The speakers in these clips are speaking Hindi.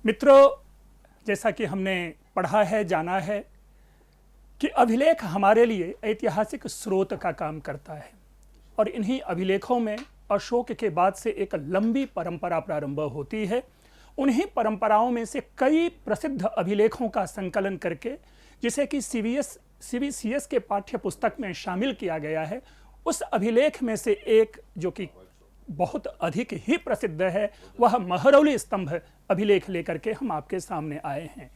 मित्रों, जैसा कि हमने पढ़ा है, जाना है कि अभिलेख हमारे लिए ऐतिहासिक स्रोत का काम करता है और इन्हीं अभिलेखों में अशोक के बाद से एक लंबी परंपरा प्रारंभ होती है। उन्हीं परंपराओं में से कई प्रसिद्ध अभिलेखों का संकलन करके, जिसे कि CBCS के पाठ्य पुस्तक में शामिल किया गया है, उस अभिलेख में से एक जो कि बहुत अधिक ही प्रसिद्ध है, वह महरौली स्तंभ अभिलेख लेकर के हम आपके सामने आए हैं।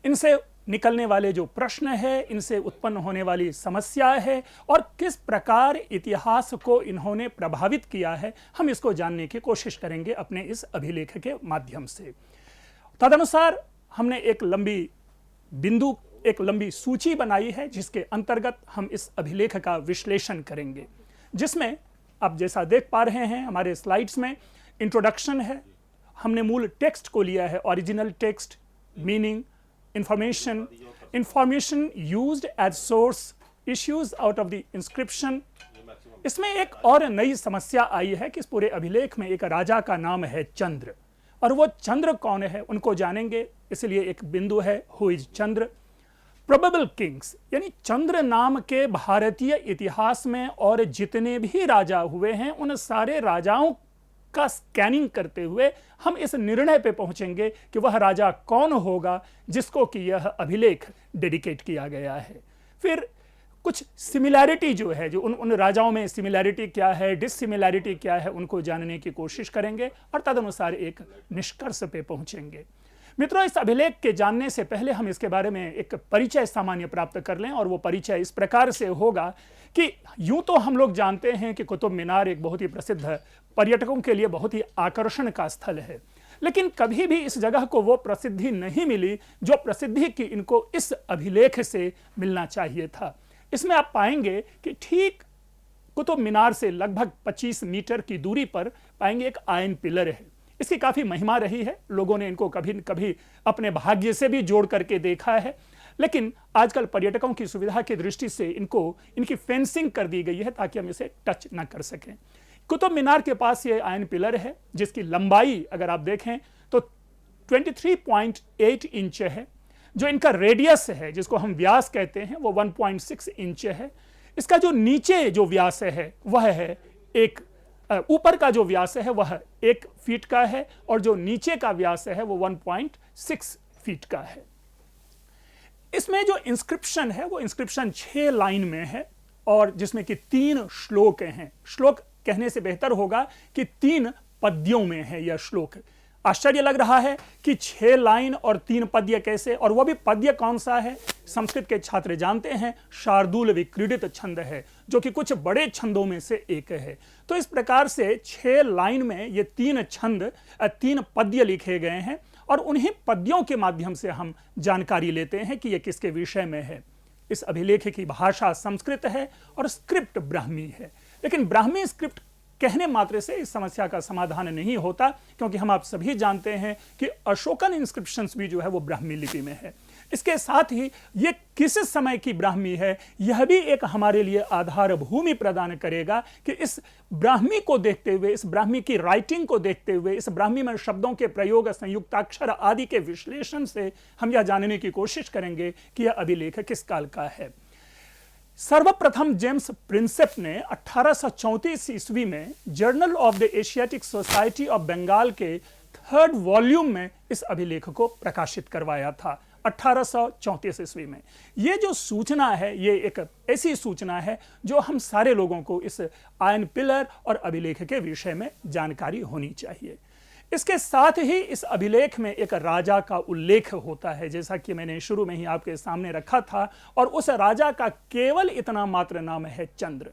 इनसे निकलने वाले जो प्रश्न है, इनसे उत्पन्न होने वाली समस्या है और किस प्रकार इतिहास को इन्होंने प्रभावित किया है, हम इसको जानने की कोशिश करेंगे अपने इस अभिलेख के माध्यम से। तदनुसार हमने एक लंबी सूची बनाई है, जिसके अंतर्गत हम इस अभिलेख का विश्लेषण करेंगे, जिसमें आप जैसा देख पा रहे हैं हमारे स्लाइड्स में इंट्रोडक्शन है। हमने मूल टेक्स्ट को लिया है, original text, meaning, information used as source, issues out of the inscription. इसमें एक और नई समस्या आई है कि इस पूरे अभिलेख में एक राजा का नाम है चंद्र, और वो चंद्र कौन है उनको जानेंगे। इसलिए एक बिंदु है, who is Chandra. Probable Kings, यानी चंद्र नाम के भारतीय इतिहास में और जितने भी राजा हुए हैं, उन सारे राजाओं का स्कैनिंग करते हुए हम इस निर्णय पे पहुंचेंगे कि वह राजा कौन होगा जिसको कि यह अभिलेख डेडिकेट किया गया है। फिर कुछ सिमिलैरिटी जो है, जो उन राजाओं में सिमिलैरिटी क्या है, डिससिमिलैरिटी क्या है, उनको जानने की कोशिश करेंगे और तदनुसार एक निष्कर्ष पे पहुंचेंगे। मित्रों, इस अभिलेख के जानने से पहले हम इसके बारे में एक परिचय सामान्य प्राप्त कर लें, और वो परिचय इस प्रकार से होगा कि यूं तो हम लोग जानते हैं कि कुतुब मीनार एक बहुत ही प्रसिद्ध, पर्यटकों के लिए बहुत ही आकर्षण का स्थल है, लेकिन कभी भी इस जगह को वो प्रसिद्धि नहीं मिली जो प्रसिद्धि की इनको इस अभिलेख से मिलना चाहिए था। इसमें आप पाएंगे कि ठीक कुतुब मीनार से लगभग 25 मीटर की दूरी पर पाएंगे एक आयन पिलर है। इसकी काफी महिमा रही है, लोगों ने इनको कभी कभी अपने भाग्य से भी जोड़ करके देखा है, लेकिन आजकल पर्यटकों की सुविधा की दृष्टि से इनकी फेंसिंग कर दी गई है ताकि हम इसे टच न कर सकें। कुतुब मीनार के पास ये आयन पिलर है, जिसकी लंबाई अगर आप देखें तो 23.8 इंच है। जो इनका रेडियस है, जिसको हम व्यास कहते हैं, वो 1.6 इंच है। इसका जो नीचे जो व्यास है वह है ऊपर का जो व्यास है वह 1 फीट का है, और जो नीचे का व्यास है वो 1.6 फीट का है। इसमें जो इंस्क्रिप्शन है वो इंस्क्रिप्शन 6 लाइन में है, और जिसमें कि 3 श्लोक हैं। श्लोक कहने से बेहतर होगा कि 3 पद्यों में है यह श्लोक। आश्चर्य लग रहा है कि 6 लाइन और 3 पद्य कैसे, और वह भी पद्य कौन सा है। संस्कृत के छात्र जानते हैं शार्दूल विक्रीडित छंद है, जो कि कुछ बड़े छंदों में से एक है। तो इस प्रकार से 6 लाइन में ये 3 पद्य लिखे गए हैं, और उन्हीं पद्यों के माध्यम से हम जानकारी लेते हैं कि ये किसके विषय में है। इस अभिलेख की भाषा संस्कृत है और स्क्रिप्ट ब्राह्मी है, लेकिन ब्राह्मी स्क्रिप्ट कहने मात्र से इस समस्या का समाधान नहीं होता, क्योंकि हम आप सभी जानते हैं कि अशोकन इंस्क्रिप्शंस भी जो है वो ब्राह्मी लिपि में है। इसके साथ ही ये किस समय की ब्राह्मी है, यह भी एक हमारे लिए आधार भूमि प्रदान करेगा कि इस ब्राह्मी को देखते हुए, इस ब्राह्मी की राइटिंग को देखते हुए, इस ब्राह्मी में शब्दों के प्रयोग, संयुक्ताक्षर आदि के विश्लेषण से हम यह जानने की कोशिश करेंगे कि यह अभिलेख किस काल का है। सर्वप्रथम जेम्स प्रिंसेप ने 1834 ईस्वी में journal of the Asiatic Society of Bengal के 3rd वॉल्यूम में इस अभिलेख को प्रकाशित करवाया था 1834 ईस्वी में। ये जो सूचना है, ये एक ऐसी सूचना है जो हम सारे लोगों को इस आयन पिलर और अभिलेख के विषय में जानकारी होनी चाहिए। इसके साथ ही इस अभिलेख में एक राजा का उल्लेख होता है, जैसा कि मैंने शुरू में ही आपके सामने रखा था, और उस राजा का केवल इतना मात्र नाम है चंद्र।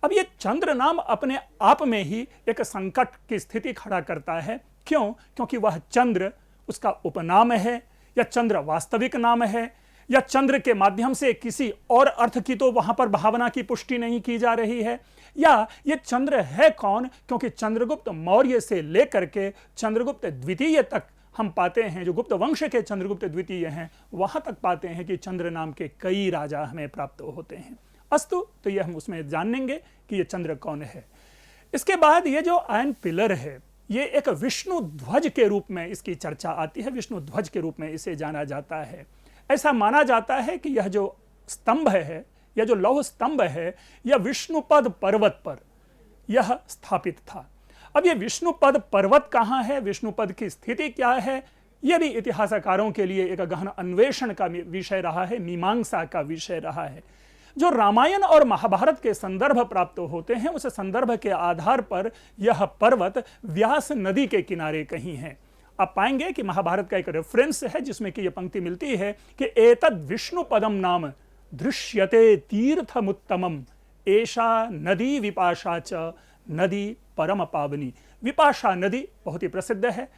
अब ये चंद्र नाम अपने आप में ही एक संकट की स्थिति खड़ा करता है। क्यों? क्योंकि वह चंद्र उसका उपनाम है, या चंद्र वास्तविक नाम है, या चंद्र के माध्यम से किसी और अर्थ की तो वहां पर भावना की पुष्टि नहीं की जा रही है, या ये चंद्र है कौन? क्योंकि चंद्रगुप्त मौर्य से लेकर के चंद्रगुप्त द्वितीय तक हम पाते हैं, जो गुप्त वंश के चंद्रगुप्त द्वितीय हैं, वहां तक पाते हैं कि चंद्र नाम के कई राजा हमें प्राप्त होते हैं। अस्तु, तो ये हम उसमें जानेंगे कि ये चंद्र कौन है। इसके बाद ये जो आयन पिलर है, ये एक विष्णु ध्वज के रूप में इसकी चर्चा आती है, विष्णु ध्वज के रूप में इसे जाना जाता है। ऐसा माना जाता है कि यह जो स्तंभ है, यह जो लौह स्तंभ है, यह विष्णुपद पर्वत पर यह स्थापित था। अब यह विष्णुपद पर्वत कहाँ है, विष्णुपद की स्थिति क्या है, यह भी इतिहासकारों के लिए एक गहन अन्वेषण का विषय रहा है, मीमांसा का विषय रहा है। जो रामायण और महाभारत के संदर्भ प्राप्त होते हैं, उस संदर्भ के आधार पर यह पर्वत व्यास नदी के किनारे कहीं है। आप पाएंगे कि महाभारत का एक रेफरेंस है जिसमें कि यह पंक्ति मिलती है कि एतद् विष्णुपदम नाम दृश्यते तीर्थमुत्तमम एषा नदी विपाशा च नदी परम पावनी। विपाशा नदी बहुत ही प्रसिद्ध है,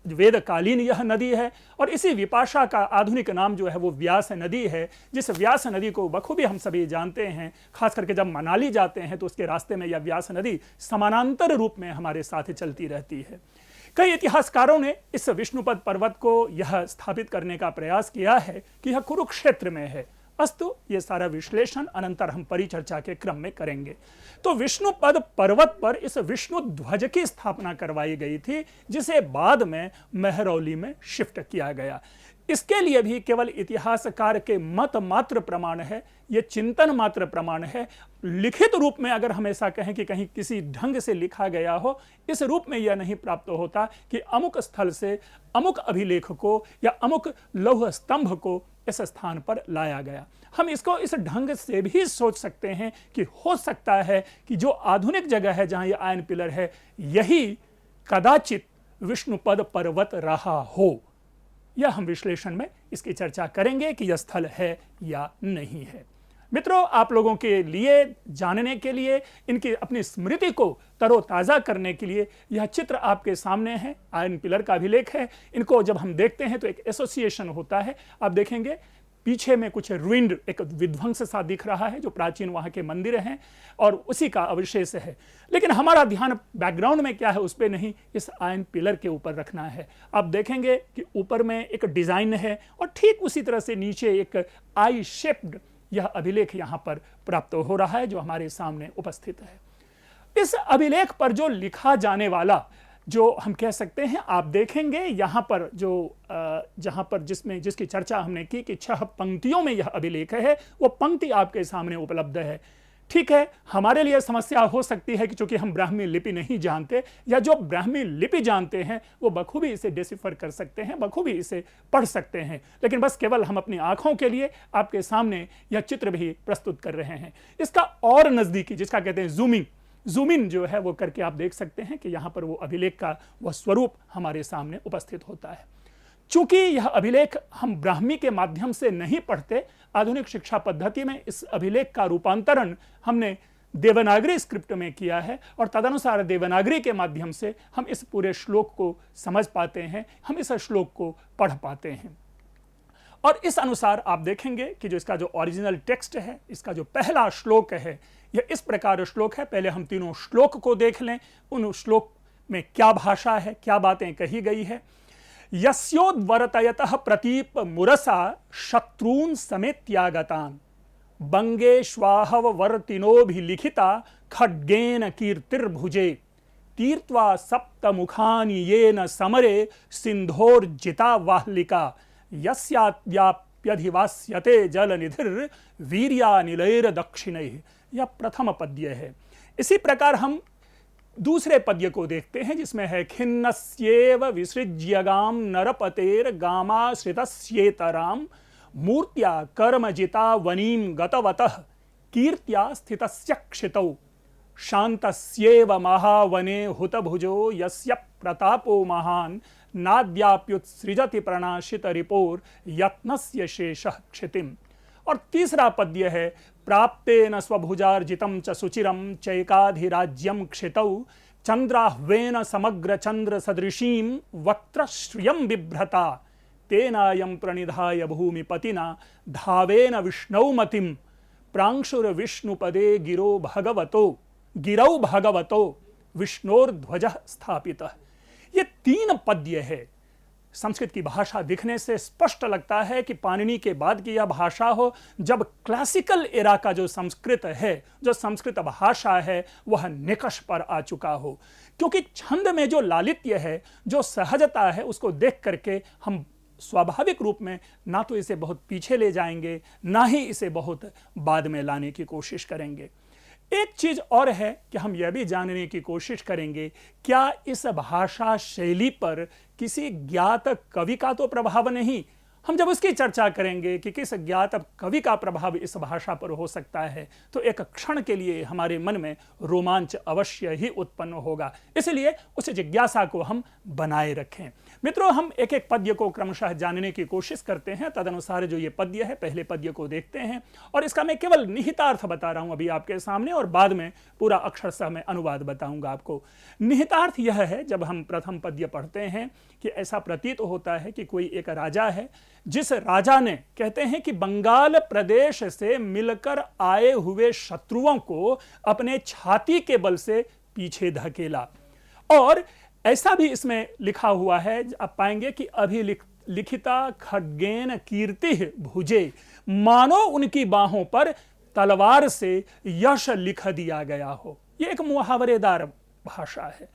वेदकालीन यह नदी है, और इसी विपाशा का आधुनिक नाम जो है वो व्यास नदी है। जिस व्यास नदी को बखूबी हम सभी जानते हैं, खास करके जब मनाली जाते हैं तो उसके रास्ते में यह व्यास नदी समानांतर रूप में हमारे साथ चलती रहती है। कई इतिहासकारों ने इस विष्णुपद पर्वत को यह स्थापित करने का प्रयास किया है कि यह कुरुक्षेत्र में है। अस्तु, ये सारा विश्लेषण अनंतर हम परिचर्चा के क्रम में करेंगे। तो विष्णुपद पर्वत पर इस विष्णु ध्वज की स्थापना करवाई गई थी, जिसे बाद में महरौली में शिफ्ट किया गया। इसके लिए भी केवल इतिहासकार के मत मात्र प्रमाण है, ये चिंतन मात्र प्रमाण है। लिखित रूप में अगर हम ऐसा कहें कि कहीं किसी ढंग से लिखा गया हो, इस रूप में यह नहीं प्राप्त होता कि अमुक स्थल से अमुक अभिलेख को या अमुक लौह स्तंभ को इस स्थान पर लाया गया। हम इसको इस ढंग से भी सोच सकते हैं कि हो सकता है कि जो आधुनिक जगह है जहां यह आयन पिलर है, यही कदाचित विष्णुपद पर्वत रहा हो। यह हम विश्लेषण में इसकी चर्चा करेंगे कि यह स्थल है या नहीं है। मित्रों, आप लोगों के लिए जानने के लिए, इनकी अपनी स्मृति को तरोताज़ा करने के लिए यह चित्र आपके सामने है, आयन पिलर का अभिलेख है। इनको जब हम देखते हैं तो एक एसोसिएशन होता है। आप देखेंगे पीछे में कुछ रुइंड, एक विध्वंस सा दिख रहा है जो प्राचीन वहाँ के मंदिर हैं और उसी का अवशेष है। लेकिन हमारा ध्यान बैकग्राउंड में क्या है उस पर नहीं, इस आयन पिलर के ऊपर रखना है। आप देखेंगे कि ऊपर में एक डिजाइन है और ठीक उसी तरह से नीचे एक आई शेप्ड यह अभिलेख यहाँ पर प्राप्त हो रहा है जो हमारे सामने उपस्थित है। इस अभिलेख पर जो लिखा जाने वाला, जो हम कह सकते हैं, आप देखेंगे यहाँ पर जो जहाँ पर जिसकी चर्चा हमने की कि 6 पंक्तियों में यह अभिलेख है, वो पंक्ति आपके सामने उपलब्ध है। ठीक है, हमारे लिए समस्या हो सकती है कि चूंकि हम ब्राह्मी लिपि नहीं जानते, या जो ब्राह्मी लिपि जानते हैं वो बखूबी इसे डिसिफर कर सकते हैं, बखूबी इसे पढ़ सकते हैं। लेकिन बस केवल हम अपनी आंखों के लिए आपके सामने यह चित्र भी प्रस्तुत कर रहे हैं। इसका और नजदीकी, जिसका कहते हैं जूम इन जो है वो करके आप देख सकते हैं कि यहाँ पर वो अभिलेख का वह स्वरूप हमारे सामने उपस्थित होता है। चूंकि यह अभिलेख हम ब्राह्मी के माध्यम से नहीं पढ़ते, आधुनिक शिक्षा पद्धति में इस अभिलेख का रूपांतरण हमने देवनागरी स्क्रिप्ट में किया है और तदनुसार देवनागरी के माध्यम से हम इस पूरे श्लोक को समझ पाते हैं, हम इस श्लोक को पढ़ पाते हैं। और इस अनुसार आप देखेंगे कि जो इसका जो ओरिजिनल टेक्स्ट है, इसका जो पहला श्लोक है, यह इस प्रकार श्लोक है। पहले हम तीनों श्लोक को देख लें, उन श्लोक में क्या भाषा है, क्या बातें कही गई है। यस्योद्वरतयतः प्रतीप मुरसा शत्रून् समेत्यागतान् बंगेश्वाहवर्तिनोभिलिखिता खड्गेन कीर्तिर्भुजे तीर्त्वा सप्तमुखानि येन समरे सिंधोर्जिता वाहलिका यस्याद्याप्यधिवास्यते जलनिधिर वीर्यानिलैर दक्षिणैः। यह प्रथम पद्य है। इसी प्रकार हम दूसरे पद्य को देखते हैं जिसमें है खिन्नस्येव विसृज्यगाम नरपतेर गामाश्रितस्येतराम मूर्त्या कर्मजिता वनीम गतवतः कीर्त्या स्थितस्य क्षितौ शान्तस्येव महावने हुतभुजो यस्य प्रतापो महान् नाद्याप्युत्सृजति प्रणाशित रिपोर यत्नस्य शेषः क्षितिम्। और तीसरा पद्य है प्राप्तेन स्वभुजार्जितं च सुचिरं चैकाधिराज्यं क्षितौ चंद्राह्वेन समग्र चंद्र सदृशीं वक्त्रश्रियं बिभ्रता तेनायं प्रणिधाय भूमिपतिना धावेन विष्णौमतिं प्रांशुर्विष्णुपदे गिरौ भगवतो विष्णोर्ध्वजः स्थापितः। ये 3 पद्य है। संस्कृत की भाषा दिखने से स्पष्ट लगता है कि पाणिनि के बाद की यह भाषा हो, जब क्लासिकल एरा का जो संस्कृत है, जो संस्कृत भाषा है, वह निकष पर आ चुका हो। क्योंकि छंद में जो लालित्य है, जो सहजता है, उसको देख करके हम स्वाभाविक रूप में ना तो इसे बहुत पीछे ले जाएंगे, ना ही इसे बहुत बाद में लाने की कोशिश करेंगे। एक चीज और है कि हम यह भी जानने की कोशिश करेंगे, क्या इस भाषा शैली पर किसी ज्ञात कवि का तो प्रभाव नहीं। हम जब उसकी चर्चा करेंगे कि किस ज्ञात कवि का प्रभाव इस भाषा पर हो सकता है, तो एक क्षण के लिए हमारे मन में रोमांच अवश्य ही उत्पन्न होगा। इसलिए उस जिज्ञासा को हम बनाए रखें। मित्रों, हम एक एक पद्य को क्रमशः जानने की कोशिश करते हैं। तदनुसार जो ये पद्य है, पहले पद्य को देखते हैं और इसका मैं केवल निहितार्थ बता रहा हूं अभी आपके सामने, और बाद में पूरा अक्षरशः मैं अनुवाद बताऊंगा आपको। निहितार्थ यह है, जब हम प्रथम पद्य पढ़ते हैं कि ऐसा प्रतीत होता है कि कोई एक राजा है, जिस राजा ने, कहते हैं कि बंगाल प्रदेश से मिलकर आए हुए शत्रुओं को अपने छाती के बल से पीछे धकेला। और ऐसा भी इसमें लिखा हुआ है, आप पाएंगे कि अभिलिखिता खड्गेन कीर्ति भुजे, मानो उनकी बाहों पर तलवार से यश लिख दिया गया हो। यह एक मुहावरेदार भाषा है।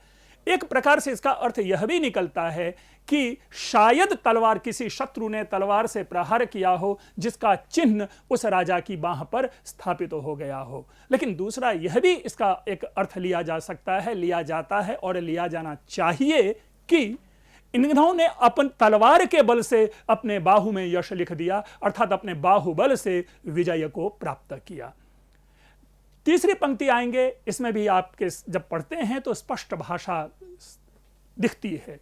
एक प्रकार से इसका अर्थ यह भी निकलता है कि शायद तलवार, किसी शत्रु ने तलवार से प्रहार किया हो जिसका चिन्ह उस राजा की बाह पर स्थापित हो गया हो। लेकिन दूसरा यह भी इसका एक अर्थ लिया जा सकता है, लिया जाता है और लिया जाना चाहिए कि इन्होंने अपन तलवार के बल से अपने बाहु में यश लिख दिया, अर्थात अपने बाहुबल से विजय को प्राप्त किया। तीसरी पंक्ति आएंगे, इसमें भी आपके जब पढ़ते हैं तो स्पष्ट भाषा दिखती है।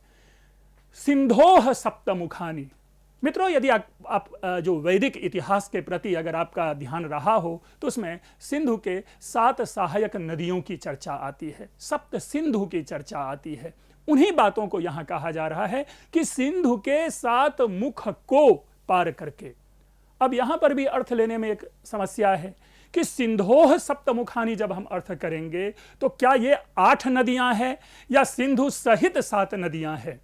सिंधोह सप्तमुखानी। मित्रों, यदि आप जो वैदिक इतिहास के प्रति अगर आपका ध्यान रहा हो तो उसमें सिंधु के 7 सहायक नदियों की चर्चा आती है, सप्त सिंधु की चर्चा आती है। उन्हीं बातों को यहां कहा जा रहा है कि सिंधु के 7 मुख को पार करके। अब यहां पर भी अर्थ लेने में एक समस्या है कि सिंधोह सप्तमुखानी जब हम अर्थ करेंगे तो क्या ये 8 नदियां हैं या सिंधु सहित 7 नदियां हैं।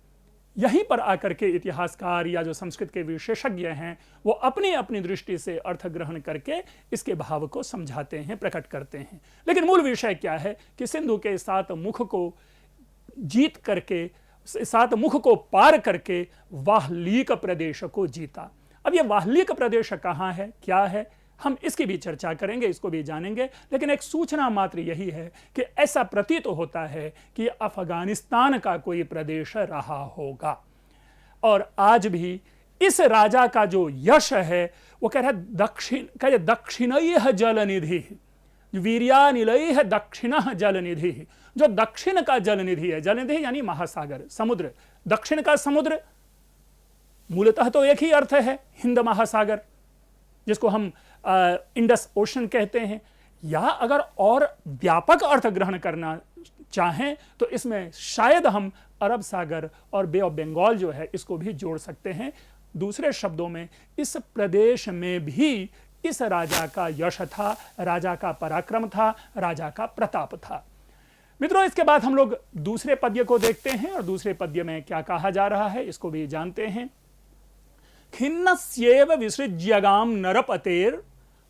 यहीं पर आकर के इतिहासकार या जो संस्कृत के विशेषज्ञ हैं वो अपनी अपनी दृष्टि से अर्थ ग्रहण करके इसके भाव को समझाते हैं, प्रकट करते हैं। लेकिन मूल विषय क्या है कि सिंधु के 7 मुख को जीत करके, 7 मुख को पार करके वाहलीक प्रदेश को जीता। अब ये वाहलीक प्रदेश कहाँ है, क्या है, हम इसकी भी चर्चा करेंगे, इसको भी जानेंगे। लेकिन एक सूचना मात्र यही है कि ऐसा प्रतीत होता है कि अफगानिस्तान का कोई प्रदेश रहा होगा। और आज भी इस राजा का जो यश है वो कह रहा है दक्षिणैः जलनिधि, वीर्यानिलैः दक्षिणः जलनिधि। जो दक्षिण का जलनिधि है, जलनिधि यानी महासागर, समुद्र, दक्षिण का समुद्र मूलतः तो एक ही अर्थ है, हिंद महासागर, जिसको हम इंडस ओशन कहते हैं। या अगर और व्यापक अर्थ ग्रहण करना चाहें तो इसमें शायद हम अरब सागर और बे ऑफ बंगाल जो है इसको भी जोड़ सकते हैं। दूसरे शब्दों में इस प्रदेश में भी इस राजा का यश था, राजा का पराक्रम था, राजा का प्रताप था। मित्रों, इसके बाद हम लोग दूसरे पद्य को देखते हैं और दूसरे पद्य में क्या कहा जा रहा है इसको भी जानते हैं। खिन्नस्येव विसृज्यगाम नरपतेर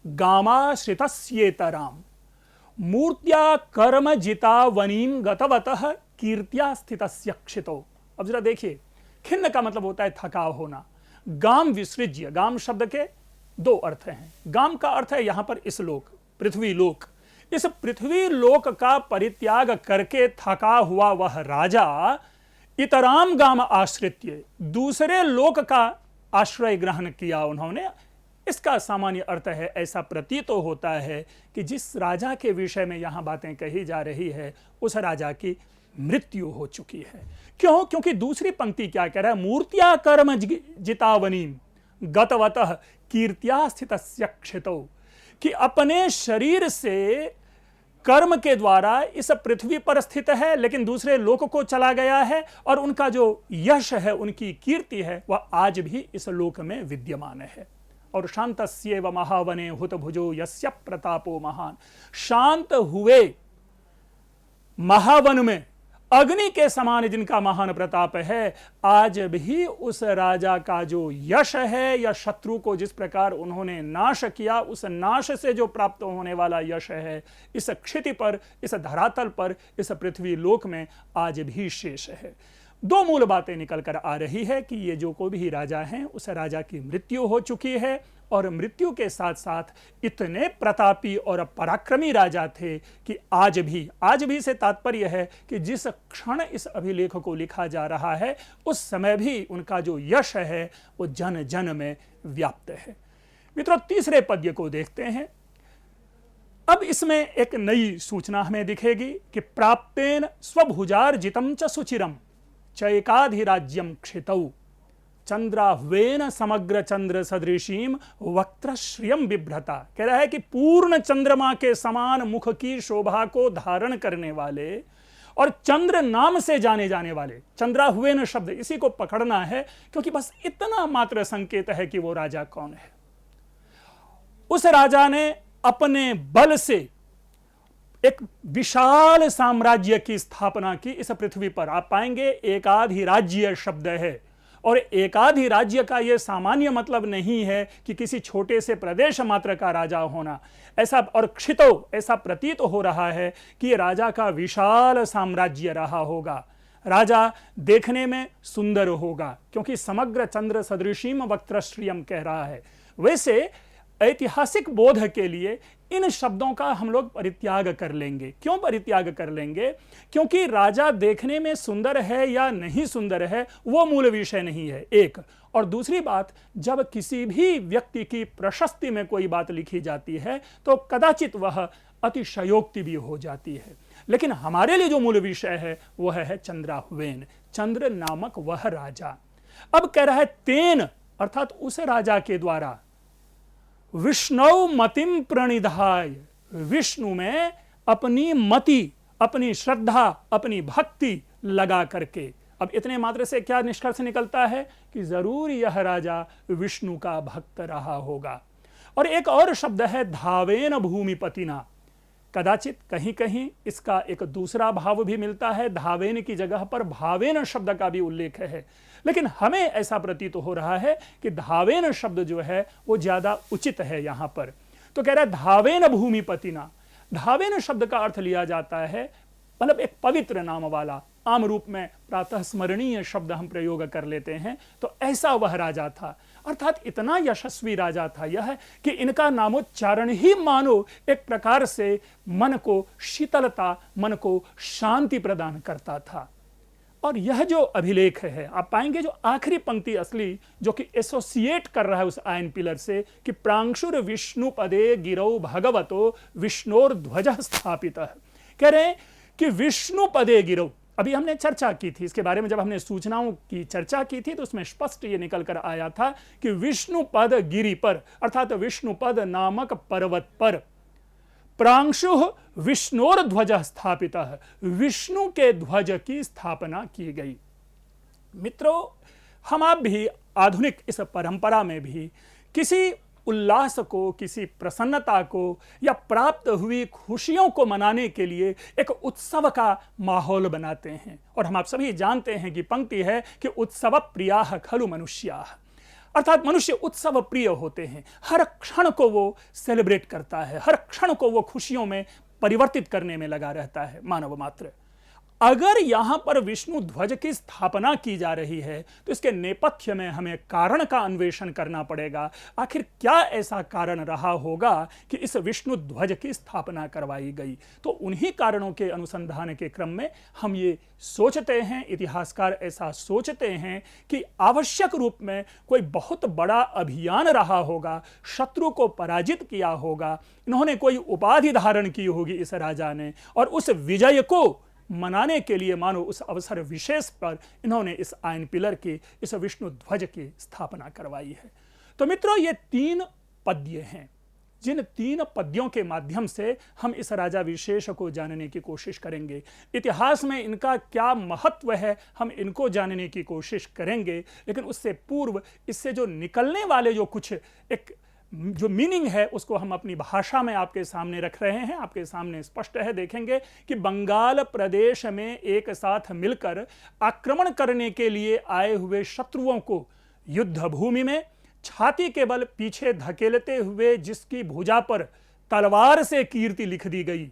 गामाश्रितस्येतराम मूर्त्या कर्म जिता वनीम गतवतः कीर्त्या स्थितस्य क्षितो। अब जरा देखिए, खिन्न का मतलब होता है थका होना। गाम विसृज्य, गाम शब्द के 2 अर्थ हैं। गाम का अर्थ है यहां पर इस लोक, पृथ्वी लोक। इस पृथ्वी लोक का परित्याग करके थका हुआ वह राजा इतराम गाम आश्रित्य, दूसरे लोक का आश्रय ग्रहण किया उन्होंने। इसका सामान्य अर्थ है, ऐसा प्रतीत तो होता है कि जिस राजा के विषय में यहां बातें कही जा रही है उस राजा की मृत्यु हो चुकी है। क्यों? क्योंकि दूसरी पंक्ति क्या कह रहा है, मूर्त्या कर्म जितावनीम गतवतः कीर्त्या स्थितस्य क्षितौ, कि अपने शरीर से कर्म के द्वारा इस पृथ्वी पर स्थित है लेकिन दूसरे लोक को चला गया है, और उनका जो यश है, उनकी कीर्ति है, वह आज भी इस लोक में विद्यमान है। और शांतस्येव महावने हुतभुजो यस्य प्रतापो महान, शांत हुए महावन में अग्नि के समान जिनका महान प्रताप है, आज भी उस राजा का जो यश है या शत्रु को जिस प्रकार उन्होंने नाश किया, उस नाश से जो प्राप्त होने वाला यश है, इस क्षिति पर, इस धरातल पर, इस पृथ्वी लोक में आज भी शेष है। दो मूल बातें निकल कर आ रही है कि ये जो कोई भी राजा हैं, उस राजा की मृत्यु हो चुकी है, और मृत्यु के साथ साथ इतने प्रतापी और पराक्रमी राजा थे कि आज भी से तात्पर्य है कि जिस क्षण इस अभिलेख को लिखा जा रहा है, उस समय भी उनका जो यश है वो जन जन में व्याप्त है। मित्रों, तीसरे पद्य को देखते हैं। अब इसमें एक नई सूचना हमें दिखेगी कि प्राप्तेन स्वभुजार्जितं च सुचिरम चैकाधिराज्यम क्षितौ चंद्राह्वेन समग्र चंद्र सदृशीम वक्त्रश्रियम बिभ्रता। कह रहा है कि पूर्ण चंद्रमा के समान मुख की शोभा को धारण करने वाले और चंद्र नाम से जाने जाने वाले, चंद्राह्वेन शब्द इसी को पकड़ना है, क्योंकि बस इतना मात्र संकेत है कि वो राजा कौन है। उस राजा ने अपने बल से एक विशाल साम्राज्य की स्थापना की इस पृथ्वी पर। आप पाएंगे एकाधिराज्य शब्द है, और एकाधिराज्य का यह सामान्य मतलब नहीं है कि किसी छोटे से प्रदेश मात्र का राजा होना, ऐसा। और क्षितो, ऐसा प्रतीत हो रहा है कि राजा का विशाल साम्राज्य रहा होगा। राजा देखने में सुंदर होगा, क्योंकि समग्र चंद्र सदृशीम वक्त्रश्रियम कह रहा है। वैसे ऐतिहासिक बोध के लिए इन शब्दों का हम लोग परित्याग कर लेंगे। क्यों परित्याग कर लेंगे? क्योंकि राजा देखने में सुंदर है या नहीं सुंदर है वो मूल विषय नहीं है, एक। और दूसरी बात, जब किसी भी व्यक्ति की प्रशस्ति में कोई बात लिखी जाती है तो कदाचित वह अतिशयोक्ति भी हो जाती है। लेकिन हमारे लिए जो मूल विषय है वह है चंद्राह्वेन, चंद्र नामक वह राजा। अब कह रहा है तेन, अर्थात उस राजा के द्वारा, विष्णु मतिम प्रणिधाय, विष्णु में अपनी मति, अपनी श्रद्धा, अपनी भक्ति लगा करके। अब इतने मात्र से क्या निष्कर्ष निकलता है कि जरूर यह राजा विष्णु का भक्त रहा होगा। और एक और शब्द है धावेन भूमिपतिना। कदाचित कहीं कहीं इसका एक दूसरा भाव भी मिलता है, धावेन की जगह पर भावेन शब्द का भी उल्लेख है, लेकिन हमें ऐसा प्रतीत हो रहा है कि धावेन शब्द जो है वो ज्यादा उचित है यहां पर। तो कह रहा है धावेन भूमिपतिना। धावेन शब्द का अर्थ लिया जाता है मतलब एक पवित्र नाम वाला। आम रूप में प्रातः स्मरणीय शब्द हम प्रयोग कर लेते हैं, तो ऐसा वह राजा था। अर्थात इतना यशस्वी राजा था यह कि इनका नामोच्चारण ही मानो एक प्रकार से मन को शीतलता, मन को शांति प्रदान करता था। और यह जो अभिलेख है, आप पाएंगे जो आखिरी पंक्ति असली जो कि एसोसिएट कर रहा है उस आयन पिलर से कि प्रांशुर विष्णु पदे गिरौ भगवतो विष्णोर ध्वज स्थापित। कह रहे हैं कि विष्णु पदे गिरौ। अभी हमने चर्चा की थी इसके बारे में, जब हमने सूचनाओं की चर्चा की थी तो उसमें स्पष्ट ये निकल कर आया था कि विष्णु पद गिरि पर, अर्थात विष्णु पद नामक पर्वत पर प्रांशु विष्णोर ध्वज स्थापित, विष्णु के ध्वज की स्थापना की गई। मित्रों, हम आप भी आधुनिक इस परंपरा में भी किसी उल्लास को, किसी प्रसन्नता को या प्राप्त हुई खुशियों को मनाने के लिए एक उत्सव का माहौल बनाते हैं। और हम आप सभी जानते हैं कि पंक्ति है कि उत्सव प्रियाः खलु मनुष्याः, अर्थात मनुष्य उत्सव प्रिय होते हैं। हर क्षण को वो सेलिब्रेट करता है, हर क्षण को वो खुशियों में परिवर्तित करने में लगा रहता है मानव मात्र। अगर यहां पर विष्णु ध्वज की स्थापना की जा रही है तो इसके नेपथ्य में हमें कारण का अन्वेषण करना पड़ेगा। आखिर क्या ऐसा कारण रहा होगा कि इस विष्णु ध्वज की स्थापना करवाई गई? तो उन्हीं कारणों के अनुसंधान के क्रम में हम ये सोचते हैं, इतिहासकार ऐसा सोचते हैं कि आवश्यक रूप में कोई बहुत बड़ा अभियान रहा होगा, शत्रु को पराजित किया होगा, इन्होंने कोई उपाधि धारण की होगी इस राजा ने, और उस विजय को मनाने के लिए मानो उस अवसर विशेष पर इन्होंने इस आयन पिलर की, इस विष्णु ध्वज की स्थापना करवाई है। तो मित्रों, ये 3 पद्य हैं, जिन 3 पद्यों के माध्यम से हम इस राजा विशेष को जानने की कोशिश करेंगे। इतिहास में इनका क्या महत्व है हम इनको जानने की कोशिश करेंगे, लेकिन उससे पूर्व इससे जो निकलने वाले जो कुछ एक जो मीनिंग है उसको हम अपनी भाषा में आपके सामने रख रहे हैं, आपके सामने स्पष्ट है। देखेंगे कि बंगाल प्रदेश में एक साथ मिलकर आक्रमण करने के लिए आए हुए शत्रुओं को युद्ध भूमि में छाती के बल पीछे धकेलते हुए जिसकी भुजा पर तलवार से कीर्ति लिख दी गई,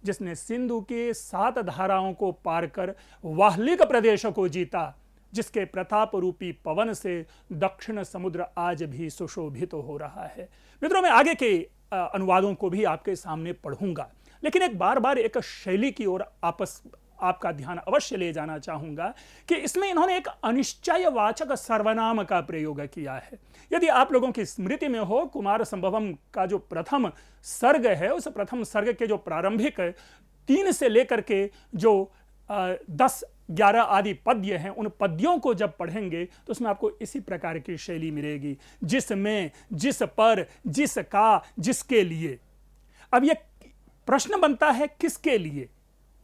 जिसने सिंधु के 7 धाराओं को पार कर वाहलिक प्रदेश को जीता, जिसके प्रताप रूपी पवन से दक्षिण समुद्र आज भी सुशोभित हो रहा है। मित्रों, मैं आगे के अनुवादों को भी आपके सामने पढ़ूंगा, लेकिन एक बार एक शैली की ओर आपका ध्यान अवश्य ले जाना चाहूंगा कि इसमें इन्होंने एक अनिश्चयवाचक सर्वनाम का प्रयोग किया है। यदि आप लोगों की स्मृति में हो, कुमार संभवम का जो प्रथम सर्ग है, उस प्रथम सर्ग के जो प्रारंभिक 3 से लेकर के जो 10, 11 आदि पद्य हैं, उन पद्यों को जब पढ़ेंगे तो उसमें आपको इसी प्रकार की शैली मिलेगी, जिसमें, जिस पर, जिसका, जिसके लिए। अब यह प्रश्न बनता है किसके लिए,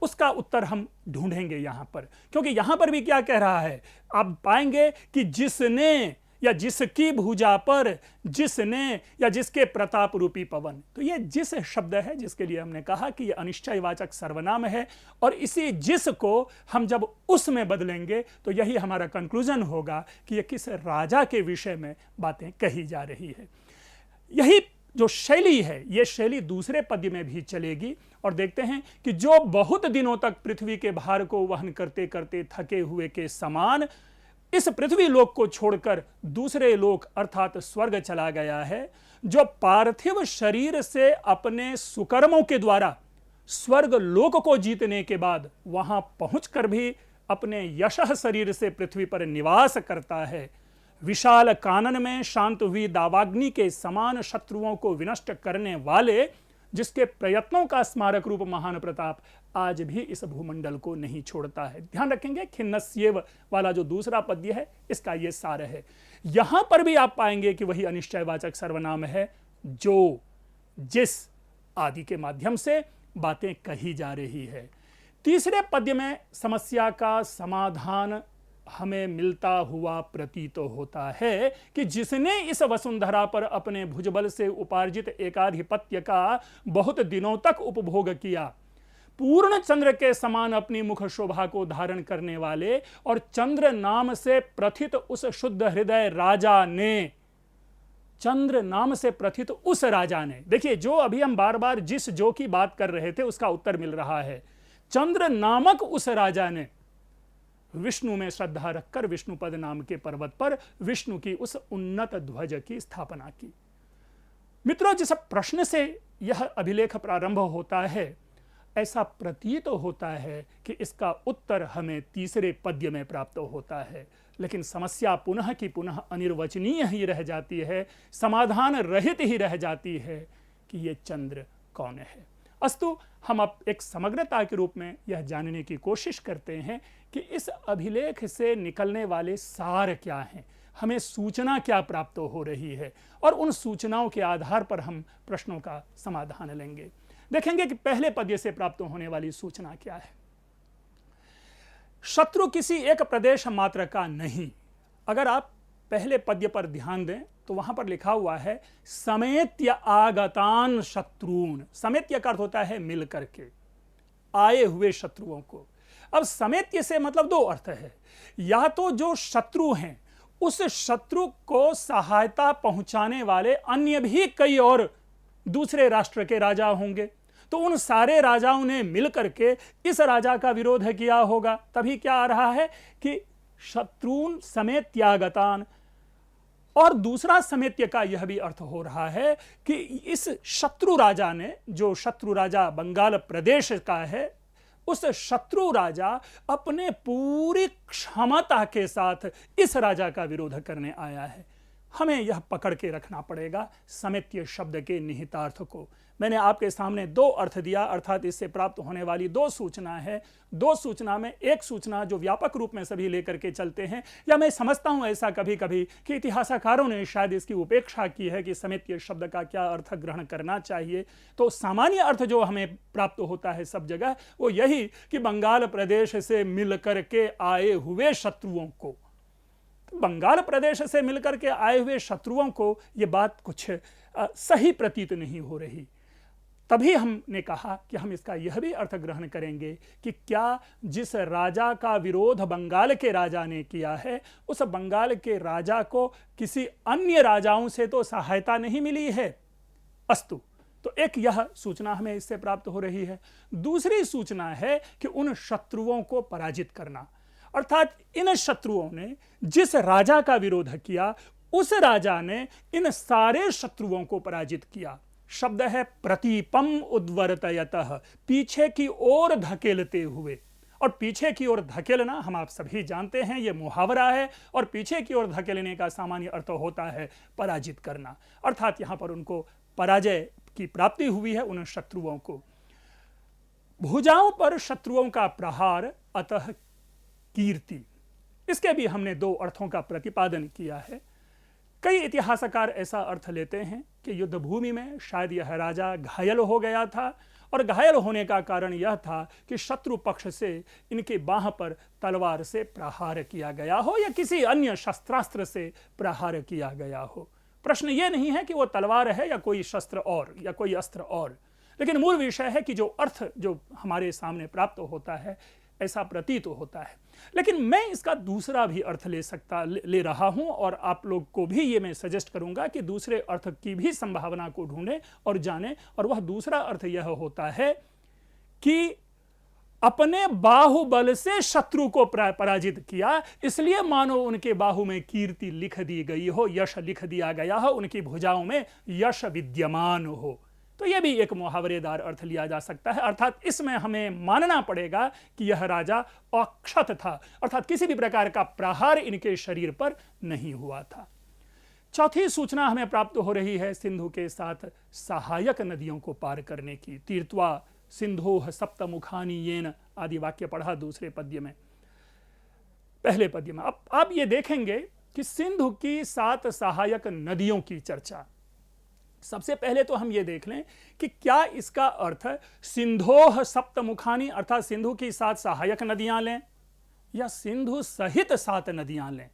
उसका उत्तर हम ढूंढेंगे यहां पर, क्योंकि यहां पर भी क्या कह रहा है, आप पाएंगे कि जिसने या जिसकी भुजा पर, जिसने या जिसके प्रताप रूपी पवन। तो यह जिस शब्द है, जिसके लिए हमने कहा कि यह अनिश्चयवाचक सर्वनाम है, और इसी जिस को हम जब उस में बदलेंगे तो यही हमारा कंक्लूजन होगा कि यह किस राजा के विषय में बातें कही जा रही है। यही जो शैली है, यह शैली दूसरे पद्य में भी चलेगी, और देखते हैं कि जो बहुत दिनों तक पृथ्वी के भार को वहन करते करते थके हुए के समान इस पृथ्वी लोक को छोड़कर दूसरे लोक अर्थात स्वर्ग चला गया है, जो पार्थिव शरीर से अपने सुकर्मों के द्वारा स्वर्ग लोक को जीतने के बाद वहां पहुंचकर भी अपने यशः शरीर से पृथ्वी पर निवास करता है, विशाल कानन में शांत हुई दावाग्नि के समान शत्रुओं को विनष्ट करने वाले, जिसके प्रयत्नों का स्मारक रूप महान प्रताप आज भी इस भूमंडल को नहीं छोड़ता है। ध्यान रखेंगे, खिन्नस्येव वाला जो दूसरा पद्य है, इसका यह सार है। यहां पर भी आप पाएंगे कि वही अनिश्चयवाचक सर्वनाम है, जो, जिस आदि के माध्यम से बातें कही जा रही है। तीसरे पद्य में समस्या का समाधान हमें मिलता हुआ प्रतीत होता है कि जिसने इस वसुंधरा पर अपने भुजबल से उपार्जित एकाधिपत्य का बहुत दिनों तक उपभोग किया, पूर्ण चंद्र के समान अपनी मुख शोभा को धारण करने वाले और चंद्र नाम से प्रथित उस शुद्ध हृदय राजा ने, चंद्र नाम से प्रथित उस राजा ने, देखिए जो अभी हम बार बार जिस जो की बात कर रहे थे उसका उत्तर मिल रहा है, चंद्र नामक उस राजा ने विष्णु में श्रद्धा रखकर विष्णुपद नाम के पर्वत पर विष्णु की उस उन्नत ध्वज की स्थापना की। मित्रों, जिस प्रश्न से यह अभिलेख प्रारंभ होता है, ऐसा प्रतीत होता है कि इसका उत्तर हमें तीसरे पद्य में प्राप्त होता है, लेकिन समस्या पुनः की पुनः अनिर्वचनीय ही रह जाती है, समाधान रहित ही रह जाती है कि ये चंद्र कौन है। अस्तु, हम अब एक समग्रता के रूप में यह जानने की कोशिश करते हैं कि इस अभिलेख से निकलने वाले सार क्या हैं, हमें सूचना क्या प्राप्त हो रही है, और उन सूचनाओं के आधार पर हम प्रश्नों का समाधान लेंगे। देखेंगे कि पहले पद्य से प्राप्त होने वाली सूचना क्या है। शत्रु किसी एक प्रदेश मात्र का नहीं। अगर आप पहले पद्य पर ध्यान दें तो वहां पर लिखा हुआ है समेत्य आगतान शत्रुन। समेत्य का अर्थ होता है मिल करके, आए हुए शत्रुओं को। अब समेत्य से मतलब दो अर्थ है, या तो जो शत्रु हैं उस शत्रु को सहायता पहुंचाने वाले अन्य भी कई और दूसरे राष्ट्र के राजा होंगे, तो उन सारे राजाओं ने मिलकर के इस राजा का विरोध किया होगा, तभी क्या आ रहा है कि शत्रुन समेत्यागतान। और दूसरा समेत्य का यह भी अर्थ हो रहा है कि इस शत्रु राजा ने, जो शत्रु राजा बंगाल प्रदेश का है, उस शत्रु राजा अपने पूरी क्षमता के साथ इस राजा का विरोध करने आया है। हमें यह पकड़ के रखना पड़ेगा समेत्य शब्द के निहितार्थ को। मैंने आपके सामने दो अर्थ दिया, अर्थात इससे प्राप्त होने वाली दो सूचना है। दो सूचना में एक सूचना जो व्यापक रूप में सभी लेकर के चलते हैं, या मैं समझता हूं ऐसा कभी कभी कि इतिहासकारों ने शायद इसकी उपेक्षा की है कि समेत्य शब्द का क्या अर्थ ग्रहण करना चाहिए। तो सामान्य अर्थ जो हमें प्राप्त होता है सब जगह, वो यही कि बंगाल प्रदेश से मिल करके आए हुए शत्रुओं को, बंगाल प्रदेश से मिलकर के आए हुए शत्रुओं को ये बात कुछ सही प्रतीत नहीं हो रही। तभी हमने कहा कि हम इसका यह भी अर्थ ग्रहण करेंगे कि क्या जिस राजा का विरोध बंगाल के राजा ने किया है, उस बंगाल के राजा को किसी अन्य राजाओं से तो सहायता नहीं मिली है। अस्तु, तो एक यह सूचना हमें इससे प्राप्त हो रही है। दूसरी सूचना है कि उन शत्रुओं को पराजित करना, अर्थात इन शत्रुओं ने जिस राजा का विरोध किया, उस राजा ने इन सारे शत्रुओं को पराजित किया। शब्द है प्रतीपम उद्वर्तयतः, पीछे की ओर धकेलते हुए। और पीछे की ओर धकेलना हम आप सभी जानते हैं, यह मुहावरा है, और पीछे की ओर धकेलने का सामान्य अर्थ होता है पराजित करना। अर्थात यहां पर उनको पराजय की प्राप्ति हुई है, उन शत्रुओं को। भुजाओं पर शत्रुओं का प्रहार, अतः कीर्ति, इसके भी हमने दो अर्थों का प्रतिपादन किया है। कई इतिहासकार ऐसा अर्थ लेते हैं कि युद्ध भूमि में शायद यह राजा घायल हो गया था, और घायल होने का कारण यह था कि शत्रु पक्ष से इनके बाह पर तलवार से प्रहार किया गया हो या किसी अन्य शस्त्रास्त्र से प्रहार किया गया हो। प्रश्न यह नहीं है कि वो तलवार है या कोई शस्त्र और या कोई अस्त्र और, लेकिन मूल विषय है कि जो अर्थ जो हमारे सामने प्राप्त होता है ऐसा प्रतीत होता है। लेकिन मैं इसका दूसरा भी अर्थ ले रहा हूं, और आप लोग को भी ये मैं सजेस्ट करूंगा कि दूसरे अर्थ की भी संभावना को ढूंढें और जानें। और वह दूसरा अर्थ यह होता है कि अपने बाहुबल से शत्रु को पराजित किया, इसलिए मानो उनके बाहु में कीर्ति लिख दी गई हो, यश लिख दिया गया हो, उनकी भुजाओं में यश विद्यमान हो। तो यह भी एक मुहावरेदार अर्थ लिया जा सकता है। अर्थात इसमें हमें मानना पड़ेगा कि यह राजा अक्षत था, अर्थात किसी भी प्रकार का प्रहार इनके शरीर पर नहीं हुआ था। चौथी सूचना हमें प्राप्त हो रही है सिंधु के साथ सहायक नदियों को पार करने की। तीर्थवा सिंधोह सप्तमुखानि येन आदि वाक्य पढ़ा दूसरे पद्य में, पहले पद्य में। अब आप ये देखेंगे कि सिंधु की 7 सहायक नदियों की चर्चा। सबसे पहले तो हम ये देख लें कि क्या इसका अर्थ सिंधोह सप्तमुखानि अर्थात सिंधु की 7 सहायक नदियां लें या सिंधु सहित 7 नदियां लें।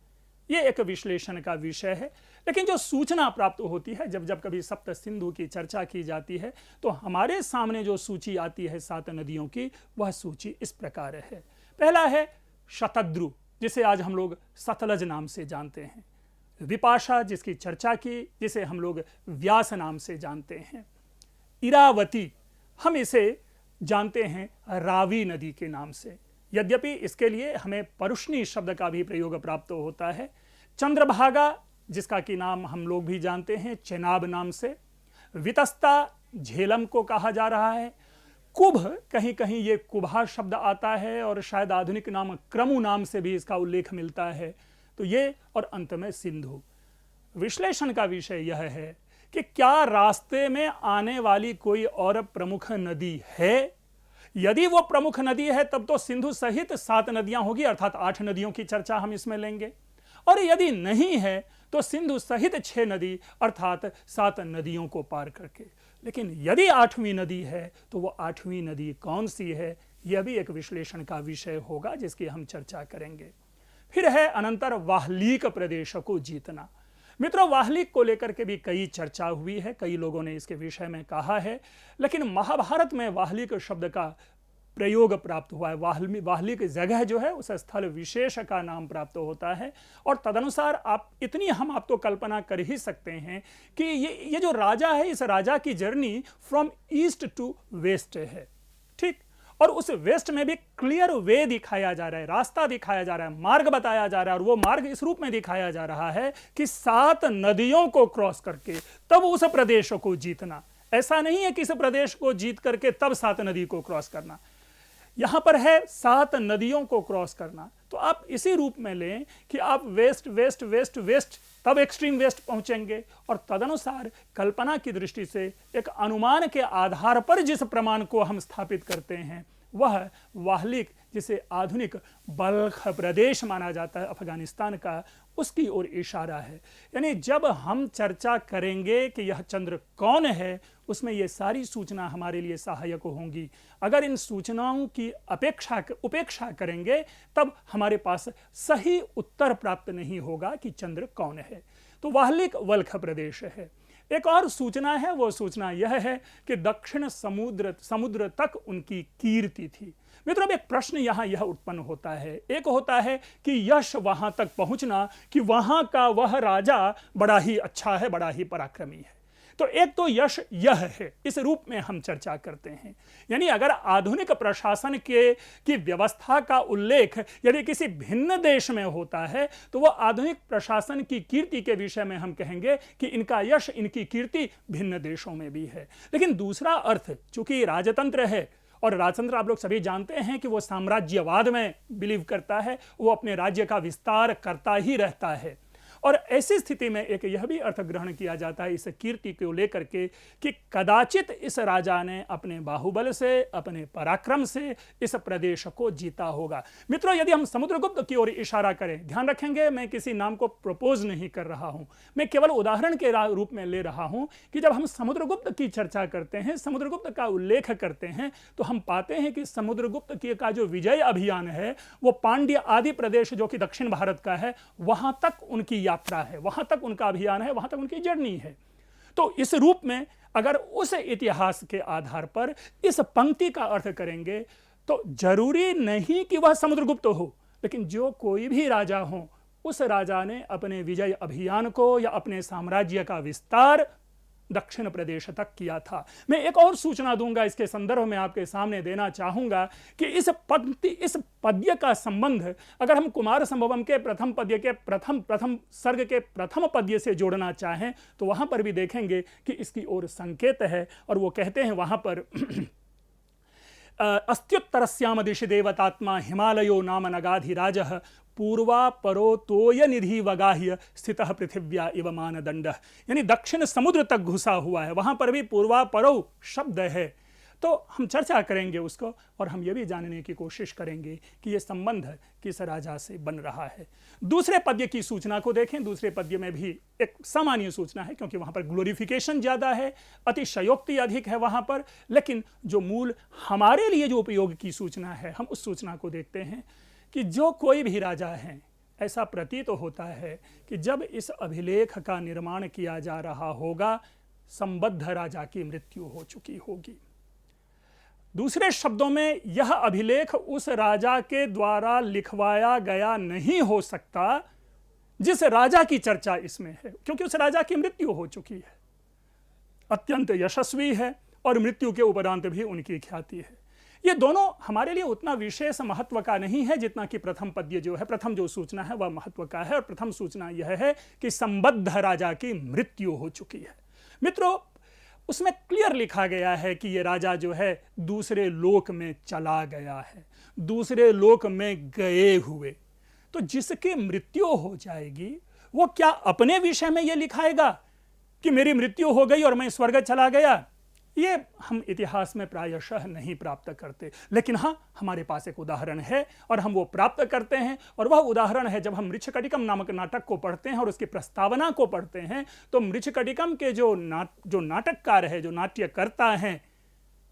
यह एक विश्लेषण का विषय है। लेकिन जो सूचना प्राप्त होती है, जब जब कभी सप्त सिंधु की चर्चा की जाती है, तो हमारे सामने जो सूची आती है 7 नदियों की, वह सूची इस प्रकार है। पहला है शतद्रु, जिसे आज हम लोग सतलज नाम से जानते हैं। विपाशा, जिसकी चर्चा की, जिसे हम लोग व्यास नाम से जानते हैं। इरावती, हम इसे जानते हैं रावी नदी के नाम से, यद्यपि इसके लिए हमें परुष्णी शब्द का भी प्रयोग प्राप्त होता है। चंद्रभागा, जिसका कि नाम हम लोग भी जानते हैं चेनाब नाम से। वितस्ता, झेलम को कहा जा रहा है। कुभ, कहीं कहीं ये कुभा शब्द आता है, और शायद आधुनिक नाम क्रमु नाम से भी इसका उल्लेख मिलता है। तो ये, और अंत में सिंधु। विश्लेषण का विषय यह है कि क्या रास्ते में आने वाली कोई और प्रमुख नदी है? यदि वो प्रमुख नदी है तब तो सिंधु सहित 7 नदियां होगी, अर्थात 8 नदियों की चर्चा हम इसमें लेंगे। और यदि नहीं है तो सिंधु सहित 6 नदी अर्थात 7 नदियों को पार करके। लेकिन यदि 8वीं नदी है तो वो 8वीं नदी कौन सी है, यह भी एक विश्लेषण का विषय होगा, जिसकी हम चर्चा करेंगे। फिर है अनंतर वाहलीक प्रदेश को जीतना। मित्रों, वाहलीक को लेकर के भी कई चर्चा हुई है, कई लोगों ने इसके विषय में कहा है, लेकिन महाभारत में वाहलीक शब्द का प्रयोग प्राप्त हुआ है। वाहलीक जगह जो है उस स्थल विशेष का नाम प्राप्त होता है, और तदनुसार आप इतनी हम आप तो कल्पना कर ही सकते हैं कि ये जो राजा है, इस राजा की journey from east to west है, ठीक। और उस वेस्ट में भी क्लियर वे दिखाया जा रहा है, रास्ता दिखाया जा रहा है, मार्ग बताया जा रहा है, और वो मार्ग इस रूप में दिखाया जा रहा है कि 7 नदियों को क्रॉस करके तब उस प्रदेश को जीतना। ऐसा नहीं है कि इस प्रदेश को जीत करके तब 7 नदी को क्रॉस करना। यहां पर है 7 नदियों को क्रॉस करना। तो आप इसी रूप में लें कि आप वेस्ट वेस्ट वेस्ट वेस्ट तब एक्सट्रीम वेस्ट पहुंचेंगे, और तदनुसार कल्पना की दृष्टि से एक अनुमान के आधार पर जिस प्रमाण को हम स्थापित करते हैं वह वाहलिक जिसे आधुनिक बल्ख प्रदेश माना जाता है अफगानिस्तान का, उसकी ओर इशारा है। यानी जब हम चर्चा करेंगे कि यह चंद्र कौन है, उसमें ये सारी सूचना हमारे लिए सहायक होंगी। अगर इन सूचनाओं की उपेक्षा करेंगे तब हमारे पास सही उत्तर प्राप्त नहीं होगा कि चंद्र कौन है। तो वाहलिक वल्ख प्रदेश है। एक और सूचना है, वो सूचना यह है कि दक्षिण समुद्र तक उनकी कीर्ति थी। मित्रों, एक प्रश्न यहां यह उत्पन्न होता है। एक होता है कि यश वहां तक पहुंचना, कि वहां का वह राजा बड़ा ही अच्छा है, बड़ा ही पराक्रमी है। तो एक तो यश यह है, इस रूप में हम चर्चा करते हैं। यानी अगर आधुनिक प्रशासन की व्यवस्था का उल्लेख यदि किसी भिन्न देश में होता है तो वह आधुनिक प्रशासन की कीर्ति के विषय में हम कहेंगे कि इनका यश, इनकी कीर्ति भिन्न देशों में भी है। लेकिन दूसरा अर्थ, चूंकि राजतंत्र है और राजतंत्र आप लोग सभी जानते हैं कि वो साम्राज्यवाद में बिलीव करता है, वो अपने राज्य का विस्तार करता ही रहता है। और ऐसी स्थिति में एक यह भी अर्थ ग्रहण किया जाता है इस कीर्ति को लेकर के कि कदाचित इस राजा ने अपने बाहुबल से, अपने पराक्रम से इस प्रदेश को जीता होगा। मित्रों, यदि हम समुद्रगुप्त की ओर इशारा करें, ध्यान रखेंगे मैं किसी नाम को प्रपोज नहीं कर रहा हूं, मैं केवल उदाहरण के रूप में ले रहा हूं कि जब हम समुद्रगुप्त की चर्चा करते हैं, समुद्रगुप्त का उल्लेख करते हैं, तो हम पाते हैं कि समुद्रगुप्त का जो विजय अभियान है वो पांड्य आदि प्रदेश जो कि दक्षिण भारत का है, वहां तक उनकी यात्रा है, वहां तक उनका अभियान है, वहां तक उनकी जर्नी है। तो इस रूप में अगर उस इतिहास के आधार पर इस पंक्ति का अर्थ करेंगे तो जरूरी नहीं कि वह समुद्रगुप्त हो, लेकिन जो कोई भी राजा हो, उस राजा ने अपने विजय अभियान को या अपने साम्राज्य का विस्तार दक्षिण प्रदेश तक किया था। मैं एक और सूचना दूंगा, इसके संदर्भ में आपके सामने देना चाहूंगा कि इस पद्य का संबंध अगर हम कुमार संभवम के प्रथम पद्य के प्रथम सर्ग के प्रथम पद्य से जोड़ना चाहें तो वहां पर भी देखेंगे कि इसकी ओर संकेत है। और वो कहते हैं वहां पर अस्त्युत्तरस्याम दिशि देवतात्मा हिमालयो नाम नगाधिराजः पूर्वा परो तोय निधि वगाह्य स्थितः पृथिव्या इव मानदंड। यानी दक्षिण समुद्र तक घुसा हुआ है, वहां पर भी पूर्वा परो शब्द है। तो हम चर्चा करेंगे उसको और हम ये भी जानने की कोशिश करेंगे कि ये संबंध किस राजा से बन रहा है। दूसरे पद्य की सूचना को देखें। दूसरे पद्य में भी एक सामान्य सूचना है, क्योंकि वहां पर ग्लोरिफिकेशन ज्यादा है, अतिशयोक्ति अधिक है वहां पर। लेकिन जो मूल हमारे लिए जो उपयोग की सूचना है, हम उस सूचना को देखते हैं कि जो कोई भी राजा हैं, ऐसा प्रतीत होता है कि जब इस अभिलेख का निर्माण किया जा रहा होगा, संबद्ध राजा की मृत्यु हो चुकी होगी। दूसरे शब्दों में यह अभिलेख उस राजा के द्वारा लिखवाया गया नहीं हो सकता जिस राजा की चर्चा इसमें है, क्योंकि उस राजा की मृत्यु हो चुकी है, अत्यंत यशस्वी है और मृत्यु के उपरांत भी उनकी ख्याति है। ये दोनों हमारे लिए उतना विशेष महत्व का नहीं है जितना कि प्रथम पद्य जो है, प्रथम जो सूचना है वह महत्व का है। और प्रथम सूचना यह है कि संबद्ध राजा की मृत्यु हो चुकी है। मित्रों, उसमें क्लियर लिखा गया है कि यह राजा जो है दूसरे लोक में चला गया है, दूसरे लोक में गए हुए। तो जिसकी मृत्यु हो जाएगी वो क्या अपने विषय में यह लिखाएगा कि मेरी मृत्यु हो गई और मैं स्वर्ग चला गया? ये हम इतिहास में प्रायशः नहीं प्राप्त करते। लेकिन हाँ, हमारे पास एक उदाहरण है और हम वो प्राप्त करते हैं। और वह उदाहरण है जब हम मृच्छकटिकम नामक नाटक को पढ़ते हैं और उसकी प्रस्तावना को पढ़ते हैं, तो मृच्छकटिकम के जो नाटककार है, जो नाट्यकर्ता हैं,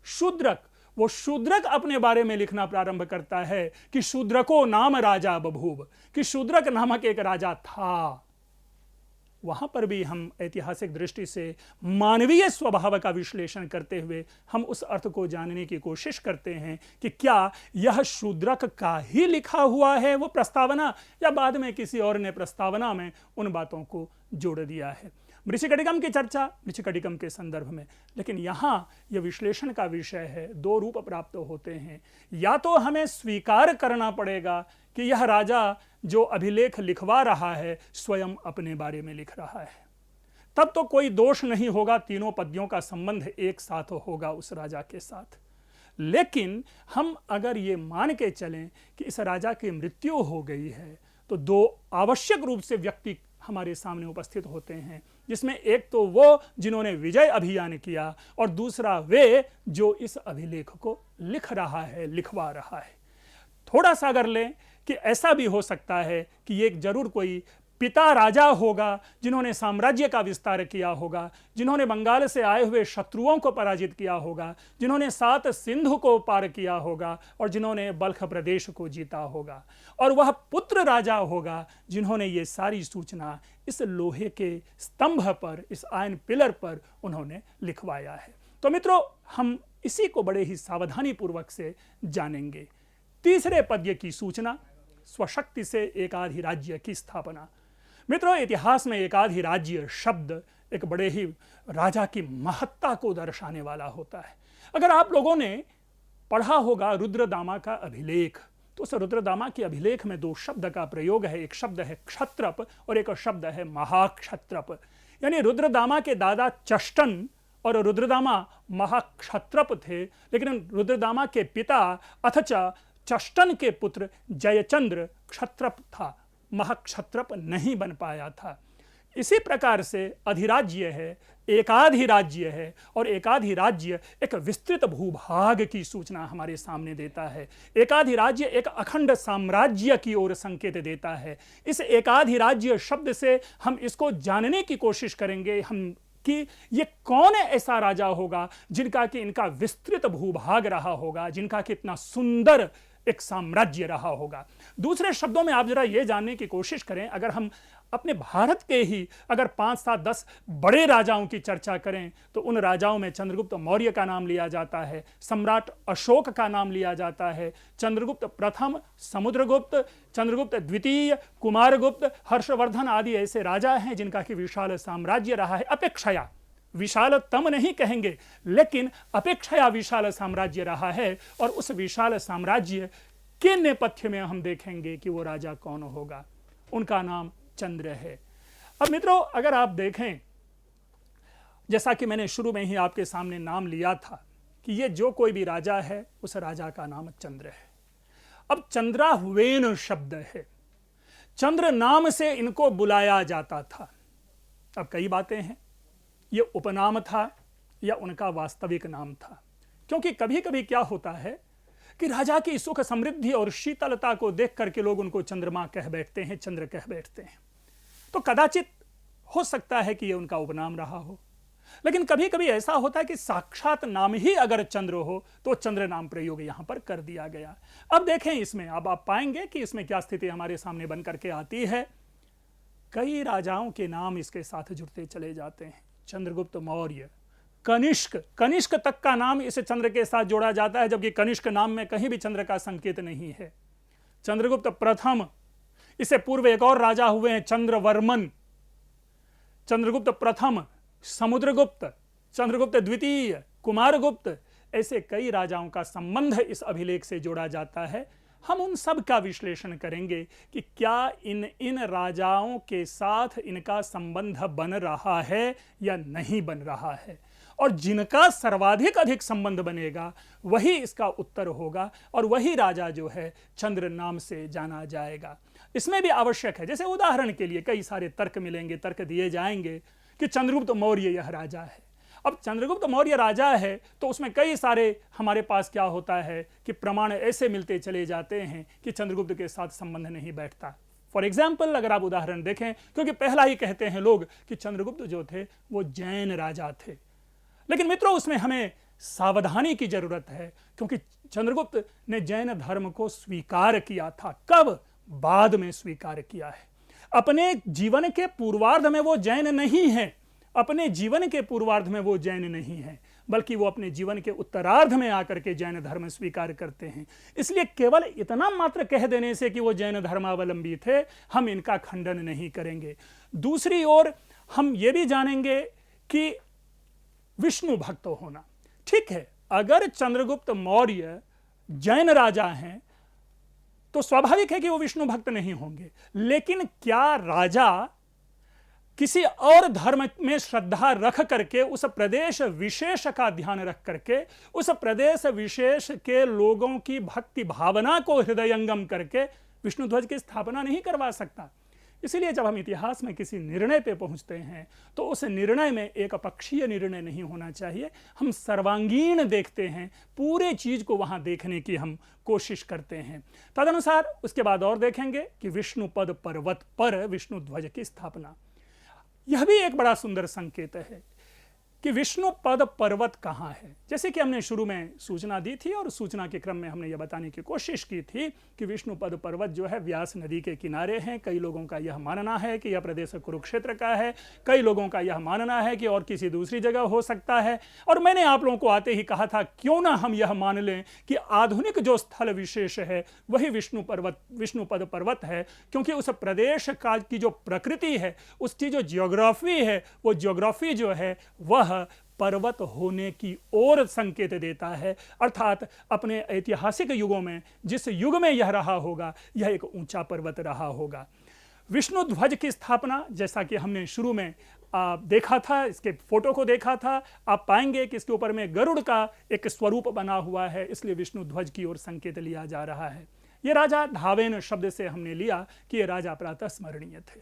शूद्रक, वो शूद्रक अपने बारे में लिखना प्रारंभ करता है कि शूद्रको नाम राजा बभूव, कि शूद्रक नामक एक राजा था। वहां पर भी हम ऐतिहासिक दृष्टि से मानवीय स्वभाव का विश्लेषण करते हुए हम उस अर्थ को जानने की कोशिश करते हैं कि क्या यह शूद्रक का ही लिखा हुआ है वो प्रस्तावना, या बाद में किसी और ने प्रस्तावना में उन बातों को जोड़ दिया है। मृच्छकटिकम की चर्चा मृच्छकटिकम के संदर्भ में, लेकिन यहां यह विश्लेषण का विषय है। दो रूप प्राप्त होते हैं। या तो हमें स्वीकार करना पड़ेगा कि यह राजा जो अभिलेख लिखवा रहा है स्वयं अपने बारे में लिख रहा है, तब तो कोई दोष नहीं होगा, तीनों पद्यों का संबंध एक साथ होगा उस राजा के साथ। लेकिन हम अगर ये मान के चलें कि इस राजा की मृत्यु हो गई है, तो दो आवश्यक रूप से व्यक्ति हमारे सामने उपस्थित होते हैं, जिसमें एक तो वो जिन्होंने विजय अभियान किया और दूसरा वे जो इस अभिलेख को लिख रहा है, लिखवा रहा है। थोड़ा सा अगर लें कि ऐसा भी हो सकता है कि ये जरूर कोई पिता राजा होगा जिन्होंने साम्राज्य का विस्तार किया होगा, जिन्होंने बंगाल से आए हुए शत्रुओं को पराजित किया होगा, जिन्होंने 7 सिंधु को पार किया होगा और जिन्होंने बल्ख प्रदेश को जीता होगा। और वह पुत्र राजा होगा जिन्होंने ये सारी सूचना इस लोहे के स्तंभ पर, इस आयन पिलर पर उन्होंने लिखवाया है। तो मित्रों, हम इसी को बड़े ही सावधानी पूर्वक से जानेंगे। तीसरे पद्य की सूचना, स्वशक्ति से एकाधिराज्य की स्थापना। मित्रों, इतिहास में एकाधिराज्य शब्द एक बड़े ही राजा की महत्ता को दर्शाने वाला होता है। अगर आप लोगों ने पढ़ा होगा रुद्रदामा का अभिलेख, तो उस रुद्रदामा के अभिलेख में 2 शब्द का प्रयोग है। एक शब्द है क्षत्रप और एक शब्द है महाक्षत्रप। यानी रुद्रदामा के दादा चष्टन और रुद्रदामा महाक्षत्रप थे, लेकिन रुद्रदामा के पिता अथच चष्टन के पुत्र जयचंद्र क्षत्रप था, महाक्षत्रप नहीं बन पाया था। इसी प्रकार से अधिराज्य है, एकाधिराज्य है, और एकाधिराज्य एक विस्तृत भूभाग की सूचना हमारे सामने देता है। एकाधिराज्य एक अखंड साम्राज्य की ओर संकेत देता है। इस एकाधिराज्य शब्द से हम इसको जानने की कोशिश करेंगे हम कि ये कौन ऐसा राजा होगा जिनका कि इनका विस्तृत भूभाग रहा होगा, जिनका कि इतना सुंदर एक साम्राज्य रहा होगा। दूसरे शब्दों में आप जरा ये जानने की कोशिश करें, अगर हम अपने भारत के ही अगर 5, 7, 10 बड़े राजाओं की चर्चा करें तो उन राजाओं में चंद्रगुप्त मौर्य का नाम लिया जाता है, सम्राट अशोक का नाम लिया जाता है, चंद्रगुप्त प्रथम, समुद्रगुप्त, चंद्रगुप्त द्वितीय, कुमारगुप्त, हर्षवर्धन आदि ऐसे राजा हैं जिनका कि विशाल साम्राज्य रहा है। अपेक्षया विशालतम नहीं कहेंगे, लेकिन अपेक्षया विशाल साम्राज्य रहा है। और उस विशाल साम्राज्य के नेपथ्य में हम देखेंगे कि वो राजा कौन होगा। उनका नाम चंद्र है। अब मित्रों, अगर आप देखें, जैसा कि मैंने शुरू में ही आपके सामने नाम लिया था कि ये जो कोई भी राजा है उस राजा का नाम चंद्र है। अब चंद्राह्वेन शब्द है, चंद्र नाम से इनको बुलाया जाता था। अब कई बातें हैं, ये उपनाम था या उनका वास्तविक नाम था, क्योंकि कभी कभी क्या होता है कि राजा की सुख समृद्धि और शीतलता को देख करके लोग उनको चंद्रमा कह बैठते हैं, चंद्र कह बैठते हैं। तो कदाचित हो सकता है कि ये उनका उपनाम रहा हो, लेकिन कभी कभी ऐसा होता है कि साक्षात नाम ही अगर चंद्र हो तो चंद्र नाम प्रयोग यहां पर कर दिया गया। अब देखें इसमें, अब आप पाएंगे कि इसमें क्या स्थिति हमारे सामने बन करके आती है। कई राजाओं के नाम इसके साथ जुड़ते चले जाते हैं। चंद्रगुप्त मौर्य, कनिष्क, कनिष्क तक का नाम इस चंद्र के साथ जोड़ा जाता है, जबकि कनिष्क नाम में कहीं भी चंद्र का संकेत नहीं है। चंद्रगुप्त प्रथम, इससे पूर्व एक और राजा हुए हैं चंद्रवर्मन, चंद्रगुप्त प्रथम, समुद्रगुप्त, चंद्रगुप्त द्वितीय, कुमारगुप्त, ऐसे कई राजाओं का संबंध इस अभिलेख से जोड़ा जाता है। हम उन सब का विश्लेषण करेंगे कि क्या इन राजाओं के साथ इनका संबंध बन रहा है या नहीं बन रहा है, और जिनका सर्वाधिक अधिक संबंध बनेगा वही इसका उत्तर होगा, और वही राजा जो है चंद्र नाम से जाना जाएगा। इसमें भी आवश्यक है, जैसे उदाहरण के लिए कई सारे तर्क मिलेंगे, तर्क दिए जाएंगे कि चंद्रगुप्त मौर्य यह राजा है। अब चंद्रगुप्त मौर्य राजा है तो उसमें कई सारे हमारे पास क्या होता है कि प्रमाण ऐसे मिलते चले जाते हैं कि चंद्रगुप्त के साथ संबंध नहीं बैठता। फॉर एग्जाम्पल, अगर आप उदाहरण देखें, क्योंकि पहला ही कहते हैं लोग कि चंद्रगुप्त जो थे वो जैन राजा थे, लेकिन मित्रों उसमें हमें सावधानी की जरूरत है, क्योंकि चंद्रगुप्त ने जैन धर्म को स्वीकार किया था। कब? बाद में स्वीकार किया है। अपने जीवन के पूर्वार्ध में वो जैन नहीं है, अपने जीवन के पूर्वार्ध में वो जैन नहीं है, बल्कि वो अपने जीवन के उत्तरार्ध में आकर के जैन धर्म स्वीकार करते हैं। इसलिए केवल इतना मात्र कह देने से कि वो जैन धर्मावलंबी थे, हम इनका खंडन नहीं करेंगे। दूसरी ओर हम ये भी जानेंगे कि विष्णु भक्त होना, ठीक है, अगर चंद्रगुप्त मौर्य जैन राजा हैं तो स्वाभाविक है कि वो विष्णु भक्त नहीं होंगे, लेकिन क्या राजा किसी और धर्म में श्रद्धा रख करके, उस प्रदेश विशेष का ध्यान रख करके, उस प्रदेश विशेष के लोगों की भक्ति भावना को हृदयंगम करके विष्णु ध्वज की स्थापना नहीं करवा सकता? इसीलिए जब हम इतिहास में किसी निर्णय पे पहुंचते हैं तो उस निर्णय में एक अपक्षीय निर्णय नहीं होना चाहिए। हम सर्वांगीण देखते हैं, पूरे चीज को वहां देखने की हम कोशिश करते हैं। तदनुसार उसके बाद और देखेंगे कि विष्णुपद पर्वत पर विष्णु ध्वज की स्थापना, यह भी एक बड़ा सुंदर संकेत है कि विष्णुपद पर्वत कहाँ है। जैसे कि हमने शुरू में सूचना दी थी और सूचना के क्रम में हमने यह बताने की कोशिश की थी कि विष्णुपद पर्वत जो है व्यास नदी के किनारे हैं। कई लोगों का यह मानना है कि यह प्रदेश कुरुक्षेत्र का है, कई लोगों का यह मानना है कि और किसी दूसरी जगह हो सकता है। और मैंने आप लोगों को आते ही कहा था क्यों ना हम यह मान लें कि आधुनिक जो स्थल विशेष है वही विष्णुपद पर्वत है, क्योंकि उस प्रदेश का की जो प्रकृति है, उसकी जो जियोग्राफी है, वो जियोग्राफी जो है वह पर्वत होने की ओर संकेत देता है। अर्थात अपने ऐतिहासिक युगों में जिस युग में यह रहा होगा, यह एक ऊंचा पर्वत रहा होगा। विष्णु ध्वज की स्थापना, जैसा कि हमने शुरू में देखा था, इसके फोटो को देखा था, आप पाएंगे कि इसके ऊपर में गरुड़ का एक स्वरूप बना हुआ है, इसलिए विष्णु ध्वज की ओर संकेत लिया जा रहा है। यह राजा धावेन शब्द से हमने लिया कि यह राजा प्रातः स्मरणीय थे।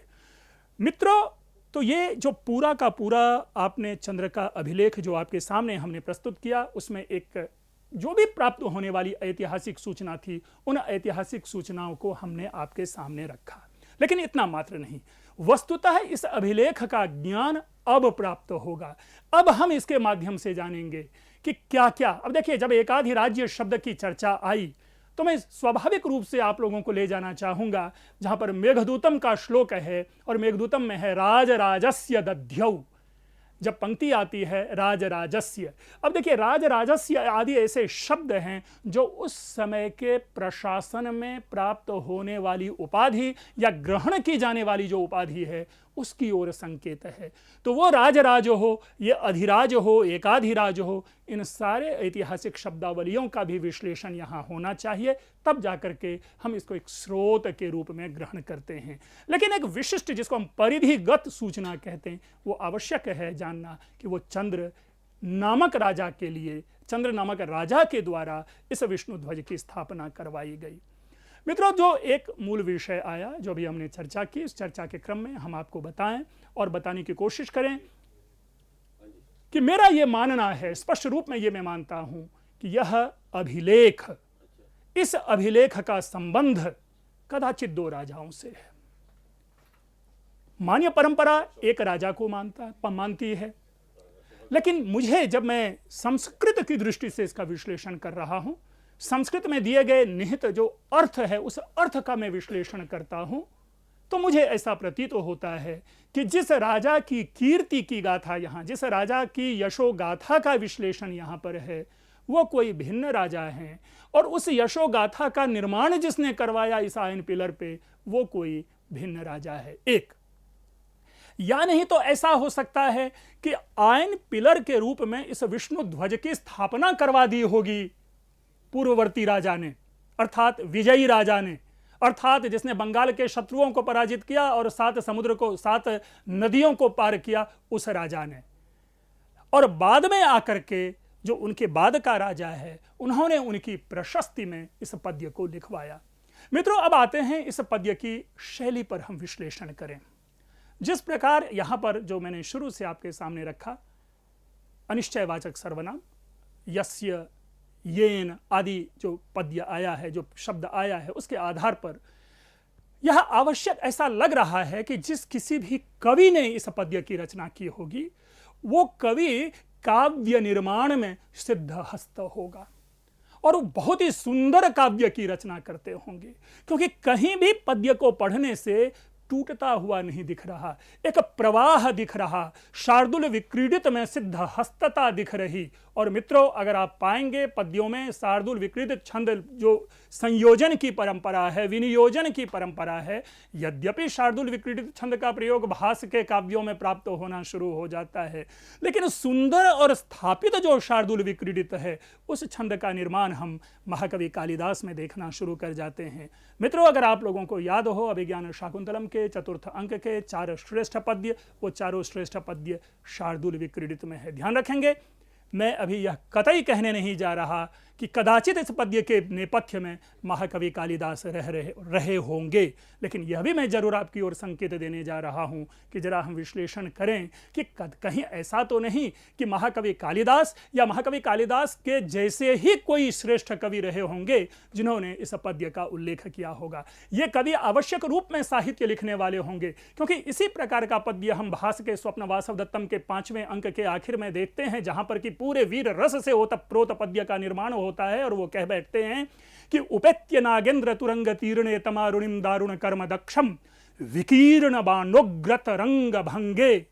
मित्रों, तो ये जो पूरा का पूरा आपने चंद्र का अभिलेख जो आपके सामने हमने प्रस्तुत किया, उसमें एक जो भी प्राप्त होने वाली ऐतिहासिक सूचना थी, उन ऐतिहासिक सूचनाओं को हमने आपके सामने रखा। लेकिन इतना मात्र नहीं, वस्तुतः इस अभिलेख का ज्ञान अब प्राप्त होगा। अब हम इसके माध्यम से जानेंगे कि क्या क्या। अब देखिए, जब एकाधिराज्य शब्द की चर्चा आई तो मैं स्वाभाविक रूप से आप लोगों को ले जाना चाहूंगा जहां पर मेघदूतम का श्लोक है, और मेघदूतम में है राजराजस्य दध्यौ। जब पंक्ति आती है राजराजस्य, अब देखिए राजराजस्य आदि ऐसे शब्द हैं जो उस समय के प्रशासन में प्राप्त होने वाली उपाधि या ग्रहण की जाने वाली जो उपाधि है उसकी ओर संकेत है। तो वो राजराज हो, ये अधिराज हो, एकाधिराज हो, इन सारे ऐतिहासिक शब्दावलियों का भी विश्लेषण यहाँ होना चाहिए, तब जाकर के हम इसको एक स्रोत के रूप में ग्रहण करते हैं। लेकिन एक विशिष्ट, जिसको हम परिधिगत सूचना कहते हैं, वो आवश्यक है जानना कि वो चंद्र नामक राजा के लिए, चंद्र नामक राजा के द्वारा इस विष्णु ध्वज की स्थापना करवाई गई। मित्रों, जो एक मूल विषय आया, जो भी हमने चर्चा की, इस चर्चा के क्रम में हम आपको बताएं और बताने की कोशिश करें कि मेरा यह मानना है, स्पष्ट रूप में यह मैं मानता हूं कि यह अभिलेख, इस अभिलेख का संबंध कदाचित दो राजाओं से है। मान्य परंपरा एक राजा को मानती है, लेकिन मुझे, जब मैं संस्कृत की दृष्टि से इसका विश्लेषण कर रहा हूं, संस्कृत में दिए गए निहित जो अर्थ है उस अर्थ का मैं विश्लेषण करता हूं, तो मुझे ऐसा प्रतीत होता है कि जिस राजा की कीर्ति की गाथा यहां, जिस राजा की यशो गाथा का विश्लेषण यहां पर है, वो कोई भिन्न राजा हैं, और उस यशो गाथा का निर्माण जिसने करवाया इस आयन पिलर पे, वो कोई भिन्न राजा है। एक या नहीं तो ऐसा हो सकता है कि आयन पिलर के रूप में इस विष्णु ध्वज की स्थापना करवा दी होगी पूर्ववर्ती राजा ने, अर्थात विजयी राजा ने, अर्थात जिसने बंगाल के शत्रुओं को पराजित किया और 7 समुद्र को, 7 नदियों को पार किया, उस राजा ने। और बाद में आकर के जो उनके बाद का राजा है, उन्होंने उनकी प्रशस्ति में इस पद्य को लिखवाया। मित्रों, अब आते हैं इस पद्य की शैली पर हम विश्लेषण करें। जिस प्रकार यहां पर जो मैंने शुरू से आपके सामने रखा, अनिश्चयवाचक सर्वनाम, यस्य, येन आदि जो पद्य आया है, जो शब्द आया है, उसके आधार पर यह आवश्यक ऐसा लग रहा है कि जिस किसी भी कवि ने इस पद्य की रचना की होगी, वो कवि काव्य निर्माण में सिद्धहस्त होगा और वो बहुत ही सुंदर काव्य की रचना करते होंगे, क्योंकि कहीं भी पद्य को पढ़ने से टूटता हुआ नहीं दिख रहा, एक प्रवाह दिख रहा, शार्दुल विक्रीडित में सिद्ध हस्तता दिख रही। और मित्रों, अगर आप पाएंगे पद्यों में शार्दुल विक्रीडित छंद जो संयोजन की परंपरा है, विनियोजन की परंपरा है, यद्यपि शार्दुल विक्रीडित छंद का प्रयोग भास के काव्यों में प्राप्त होना शुरू हो जाता है, लेकिन सुंदर और स्थापित जो शार्दुल विक्रीडित है, उस छंद का निर्माण हम महाकवि कालिदास में देखना शुरू कर जाते हैं। मित्रों, अगर आप लोगों को याद हो, अभिज्ञान शाकुंतलम के चतुर्थ अंक के 4 श्रेष्ठ पद्य, वो चारों श्रेष्ठ पद्य शार्दुल विक्रीडित में है। ध्यान रखेंगे, मैं अभी यह कतई कहने नहीं जा रहा कि कदाचित इस पद्य के नेपथ्य में महाकवि कालिदास रहे होंगे, लेकिन यह भी मैं जरूर आपकी ओर संकेत देने जा रहा हूं कि जरा हम विश्लेषण करें कि कहीं ऐसा तो नहीं कि महाकवि कालिदास या महाकवि कालिदास के जैसे ही कोई श्रेष्ठ कवि रहे होंगे जिन्होंने इस पद्य का उल्लेख किया होगा। ये कवि आवश्यक रूप में साहित्य लिखने वाले होंगे, क्योंकि इसी प्रकार का पद्य हम भास के स्वप्न वासव दत्तम के 5वें अंक के आखिर में देखते हैं, जहां पर कि पूरे वीर रस से ओतप्रोत पद्य का निर्माण होता है और वो कह बैठते हैं कि उपेत्य नागेंद्र तुरंग तीर्णे तमारुणिम दारुण कर्म दक्षम विकीर्ण बाणोग्रत रंग भंगे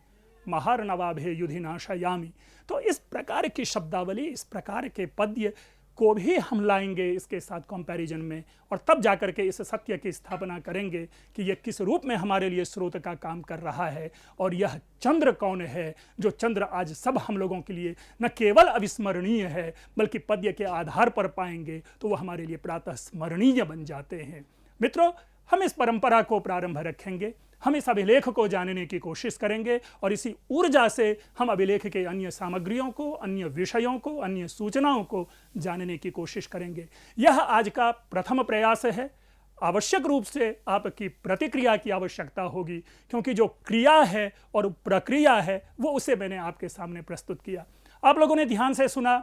महार्णवाभे युधि नाशयामी। तो इस प्रकार की शब्दावली, इस प्रकार के पद्य को भी हम लाएंगे इसके साथ कंपैरिजन में, और तब जाकर के इस सत्य की स्थापना करेंगे कि यह किस रूप में हमारे लिए स्रोत का काम कर रहा है, और यह चंद्र कौन है जो चंद्र आज सब हम लोगों के लिए न केवल अविस्मरणीय है बल्कि पद्य के आधार पर पाएंगे तो वह हमारे लिए प्रातः स्मरणीय बन जाते हैं। मित्रों, हम इस परंपरा को प्रारंभ रखेंगे, हम इस अभिलेख को जानने की कोशिश करेंगे और इसी ऊर्जा से हम अभिलेख के अन्य सामग्रियों को, अन्य विषयों को, अन्य सूचनाओं को जानने की कोशिश करेंगे। यह आज का प्रथम प्रयास है। आवश्यक रूप से आपकी प्रतिक्रिया की आवश्यकता होगी, क्योंकि जो क्रिया है और प्रक्रिया है वो उसे मैंने आपके सामने प्रस्तुत किया। आप लोगों ने ध्यान से सुना,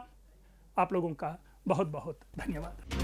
आप लोगों का बहुत बहुत धन्यवाद।